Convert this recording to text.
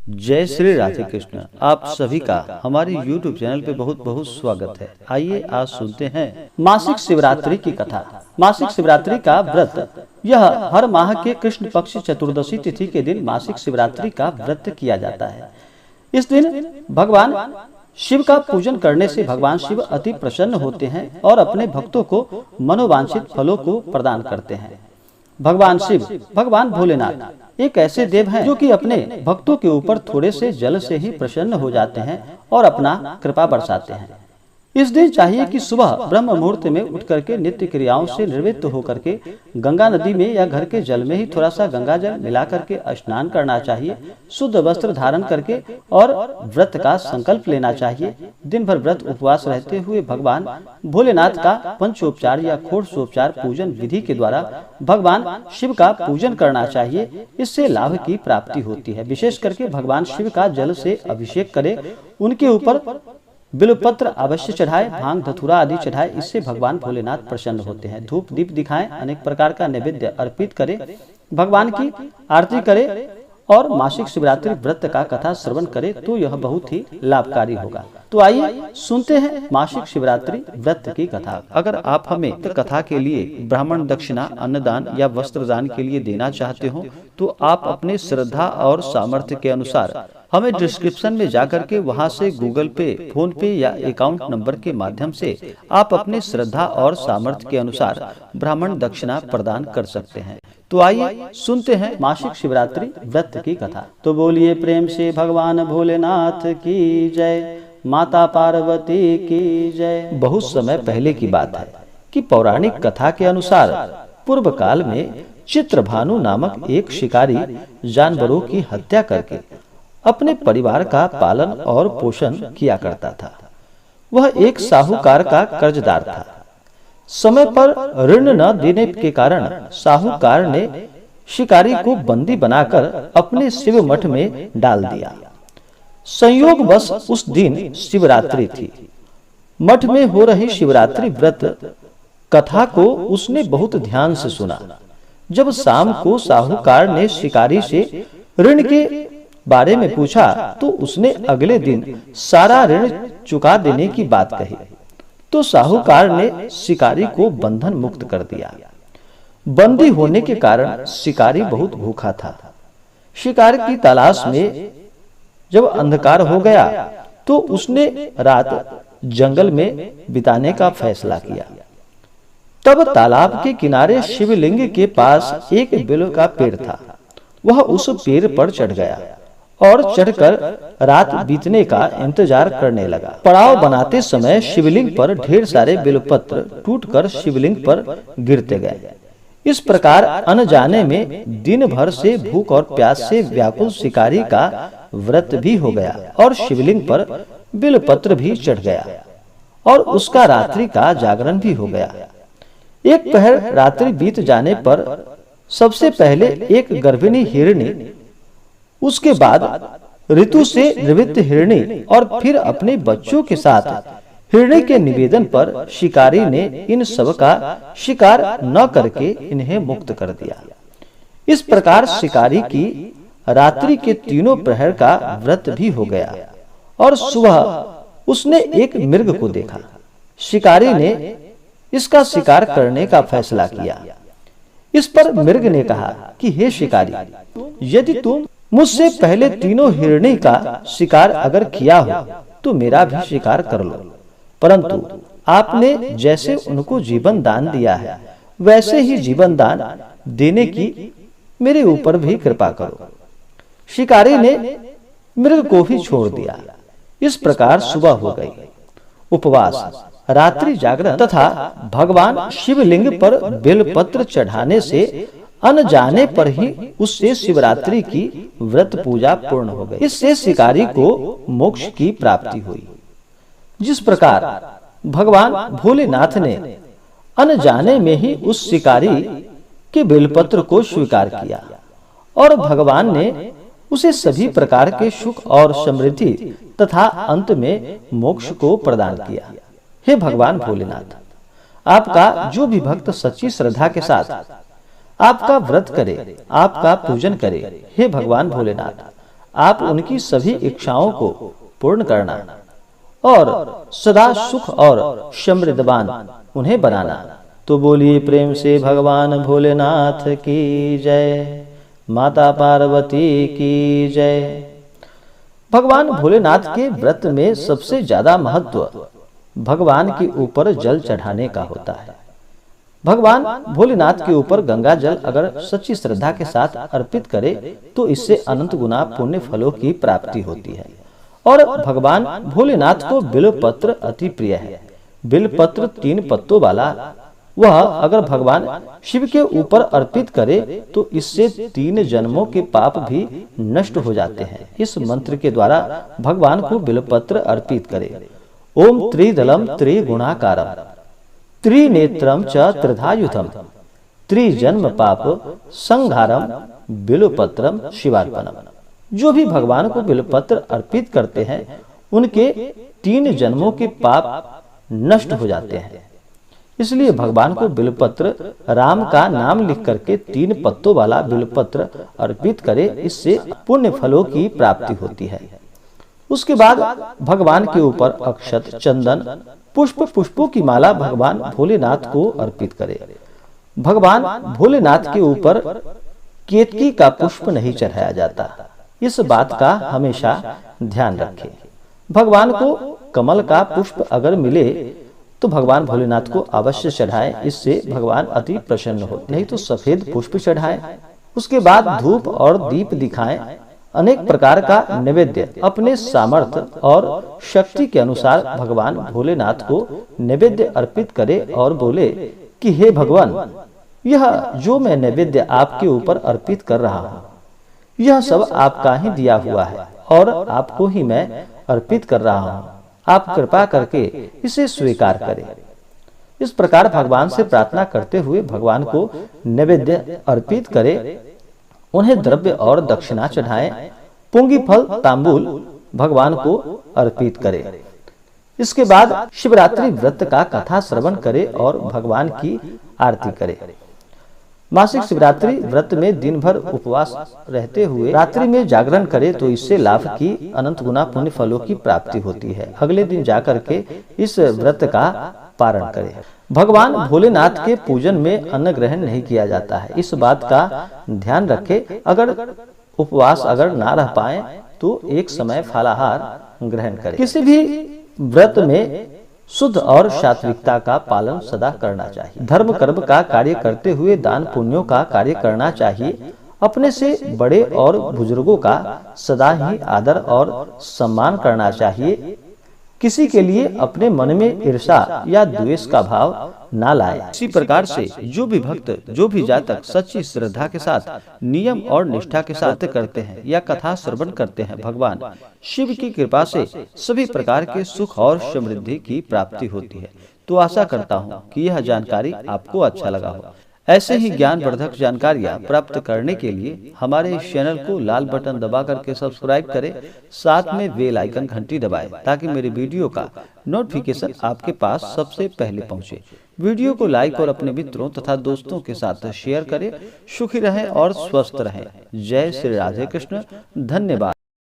जय श्री राधे कृष्ण। आप सभी का हमारे YouTube चैनल पे बहुत बहुत स्वागत है। आइए आज सुनते हैं मासिक शिवरात्रि की कथा। मासिक शिवरात्रि का व्रत यह हर माह के कृष्ण पक्ष चतुर्दशी तिथि के दिन मासिक शिवरात्रि का व्रत किया जाता है। इस दिन भगवान शिव का पूजन करने से भगवान शिव अति प्रसन्न होते हैं और अपने भक्तों को मनोवांछित फलों को प्रदान करते हैं। भगवान शिव, भगवान भोलेनाथ एक ऐसे देव हैं जो कि अपने भक्तों के ऊपर थोड़े से जल से ही प्रसन्न हो जाते हैं और अपना कृपा बरसाते हैं। इस दिन चाहिए कि सुबह ब्रह्म मुहूर्त में उठ करके नित्य क्रियाओं से निवृत्त होकर के गंगा नदी में या घर के जल में ही थोड़ा सा गंगा जल मिला करके स्नान करना चाहिए। शुद्ध वस्त्र धारण करके और व्रत का संकल्प लेना चाहिए। दिन भर व्रत उपवास रहते हुए भगवान भोलेनाथ का पंचोपचार या षोडशोपचार पूजन विधि के द्वारा भगवान शिव का पूजन करना चाहिए। इससे लाभ की प्राप्ति होती है। विशेष करके भगवान शिव का जल से अभिषेक करे, उनके ऊपर बिल्वपत्र अवश्य चढ़ाए, भांग धतूरा आदि चढ़ाए। इससे भगवान भोलेनाथ प्रसन्न होते हैं। धूप दीप दिखाएं, अनेक प्रकार का नैवेद्य अर्पित करें, भगवान की आरती करें और मासिक शिवरात्रि व्रत का कथा श्रवण करें तो यह बहुत ही लाभकारी होगा। तो आइए सुनते हैं मासिक शिवरात्रि व्रत की कथा। अगर आप हमें कथा के लिए ब्राह्मण दक्षिणा, अन्नदान या वस्त्र दान के लिए देना चाहते हो तो आप अपने श्रद्धा और सामर्थ्य के अनुसार हमें डिस्क्रिप्शन में जाकर के वहां से गूगल पे, फोन पे या अकाउंट नंबर के माध्यम से आप अपने श्रद्धा और सामर्थ्य के अनुसार ब्राह्मण दक्षिणा प्रदान कर सकते हैं। तो आइए सुनते हैं मासिक शिवरात्रि व्रत की कथा। तो बोलिए प्रेम से भगवान भोलेनाथ की जय, माता पार्वती की जय। बहुत समय पहले की बात है कि पौराणिक कथा के अनुसार पूर्व काल में चित्रभानु नामक एक शिकारी जानवरों की हत्या करके अपने परिवार का पालन और पोषण किया करता था। वह एक साहूकार का कर्जदार था। समय पर ऋण न देने के कारण साहूकार ने शिकारी को बंदी बनाकर अपने शिव मठ में डाल दिया। संयोगवश उस दिन शिवरात्रि थी। मठ में हो रही शिवरात्रि व्रत कथा को उसने बहुत ध्यान से सुना। जब शाम को साहूकार ने शिकारी से ऋण के बारे में पूछा तो उसने अगले दिन सारा ऋण चुका देने की बात कही। तो साहूकार ने शिकारी को बंधन मुक्त कर दिया। बंदी होने के कारण शिकारी बहुत भूखा था। शिकार की तलाश में जब अंधकार हो गया तो उसने रात जंगल में बिताने का फैसला किया। तब तालाब के किनारे शिवलिंग के पास एक बेल का पेड़ था। वह उस पेड़ पर चढ़ गया और चढ़कर रात बीतने का इंतजार करने लगा। पड़ाव बनाते समय शिवलिंग पर ढेर सारे बेलपत्र टूटकर शिवलिंग पर गिरते गए। इस प्रकार अनजाने में दिन भर से भूख और प्यास से व्याकुल शिकारी का व्रत भी हो गया और शिवलिंग पर बेलपत्र भी चढ़ गया और उसका रात्रि का जागरण भी हो गया। एक पहर रात्रि बीत जाने पर सबसे पहले एक गर्भिणी हिरणी, उसके बाद ऋतु से निवृत्त हिरणी और फिर अपने बच्चों के साथ हिरणी के निवेदन पर शिकारी ने इन सब का शिकार न करके इन्हें मुक्त कर दिया। इस प्रकार शिकारी की रात्रि के तीनों प्रहर का व्रत भी हो गया और सुबह उसने एक मृग को देखा। शिकारी ने इसका शिकार करने का फैसला किया। इस पर मृग ने कहा कि हे शिकारी, यदि तुम मुझसे पहले तीनों हिरणी का शिकार अगर किया हो तो मेरा भी शिकार कर लो, परंतु आपने जैसे उनको जीवन दान दिया है वैसे ही जीवन दान देने की मेरे ऊपर भी कृपा करो। शिकारी ने मृग को भी छोड़ दिया। इस प्रकार सुबह हो गई। उपवास, रात्रि जागरण तथा भगवान शिवलिंग पर बेलपत्र चढ़ाने से अनजाने पर ही उससे शिवरात्रि की व्रत पूजा पूर्ण हो गई। इससे शिकारी को मोक्ष की प्राप्ति हुई। जिस प्रकार भगवान भोलेनाथ ने अनजाने में ही उस शिकारी के बेलपत्र को स्वीकार किया और भगवान ने उसे सभी प्रकार के सुख और समृद्धि तथा अंत में मोक्ष को प्रदान किया। हे भगवान भोलेनाथ, आपका जो भी भक्त सच्ची श्रद्धा के साथ आपका व्रत करे, आपका पूजन करे, हे भगवान भोलेनाथ, आप उनकी सभी इच्छाओं को पूर्ण करना और सदा सुख और समृद्धवान उन्हें बनाना। तो बोलिए प्रेम से भगवान भोलेनाथ की जय, माता पार्वती की जय। भगवान भोलेनाथ के व्रत में सबसे ज्यादा महत्व भगवान के ऊपर जल चढ़ाने का होता है। भगवान भोलेनाथ के ऊपर गंगा जल अगर सच्ची श्रद्धा के साथ अर्पित करे तो इससे अनंत गुना पुण्य फलों की प्राप्ति होती है। और भगवान भोलेनाथ को बिल्वपत्र अति प्रिय है। बिल्वपत्र 3 पत्तों वाला वह अगर भगवान शिव के ऊपर अर्पित करे तो इससे 3 जन्मों के पाप भी नष्ट हो जाते हैं। इस मंत्र के द्वारा भगवान को बिल्वपत्र अर्पित करे। ओम त्रिदलम त्रिगुणाकारम त्रिनेत्रम च त्रिधायुधम त्रिजन्म पाप संहारम बिल्वपत्रम शिवार्पणम। जो भी भगवान को बिल्वपत्र अर्पित करते हैं उनके 3 जन्मों के पाप नष्ट हो जाते हैं। इसलिए भगवान को बिल्वपत्र राम का नाम लिख करके 3 पत्तों वाला बिल्वपत्र अर्पित करे, इससे पुण्य फलों की प्राप्ति होती है। उसके बाद भगवान के ऊपर अक्षत, चंदन, पुष्पों की माला भगवान भोलेनाथ को अर्पित करे। भगवान भोलेनाथ के ऊपर केतकी का पुष्प नहीं चढ़ाया जाता, इस बात का हमेशा ध्यान रखें। भगवान को कमल का पुष्प अगर मिले तो भगवान भोलेनाथ को अवश्य चढ़ाएं, इससे भगवान अति प्रसन्न होते। नहीं तो सफेद पुष्प चढ़ाएं। उसके बाद धूप और दीप दिखाएं। अनेक प्रकार का नैवेद्य अपने सामर्थ्य और शक्ति के अनुसार भगवान भोलेनाथ को नैवेद्य अर्पित करे और बोले कि हे भगवान, यह जो मैं नैवेद्य आपके ऊपर अर्पित कर रहा हूँ यह सब आपका ही दिया हुआ है और आपको ही मैं अर्पित कर रहा हूँ। आप कृपा करके इसे स्वीकार करें। इस प्रकार भगवान से प्रार्थना करते हुए भगवान को नैवेद्य अर्पित करें। उन्हें द्रव्य और दक्षिणा चढ़ाएं। पुंगी फल तांबूल भगवान को अर्पित करें। इसके बाद शिवरात्रि व्रत का कथा श्रवण करें और भगवान की आरती करें। मासिक शिवरात्रि व्रत में दिन भर उपवास रहते हुए रात्रि में जागरण करे तो इससे लाभ की अनंत गुना पुण्य फलों की प्राप्ति होती है। अगले दिन जाकर के इस व्रत का पारण करें। भगवान भोलेनाथ के पूजन में अन्न ग्रहण नहीं किया जाता है, इस बात का ध्यान रखें। अगर उपवास अगर ना रह पाए तो एक समय फलाहार ग्रहण करें। किसी भी व्रत में शुद्ध और सात्विकता का पालन सदा करना चाहिए। धर्म कर्म का कार्य करते हुए दान पुण्यों का कार्य करना चाहिए। अपने से बड़े और बुजुर्गों का सदा ही आदर और सम्मान करना चाहिए। किसी के लिए अपने मन में ईर्ष्या या द्वेष का भाव ना लाए। इसी प्रकार से जो भी भक्त, जो भी जातक सच्ची श्रद्धा के साथ नियम और निष्ठा के साथ करते हैं या कथा श्रवण करते हैं, भगवान शिव की कृपा से सभी प्रकार के सुख और समृद्धि की प्राप्ति होती है। तो आशा करता हूँ कि यह जानकारी आपको अच्छा लगा हो। ऐसे ही ज्ञानवर्धक जानकारियाँ प्राप्त करने के लिए हमारे इस चैनल को लाल बटन दबा करके सब्सक्राइब करें, साथ में बेल आइकन घंटी दबाएं ताकि मेरे वीडियो का नोटिफिकेशन आपके पास सबसे पहले पहुंचे। वीडियो को लाइक और अपने मित्रों तथा दोस्तों के साथ शेयर करें। सुखी रहें और स्वस्थ रहें। जय श्री राधे कृष्ण। धन्यवाद।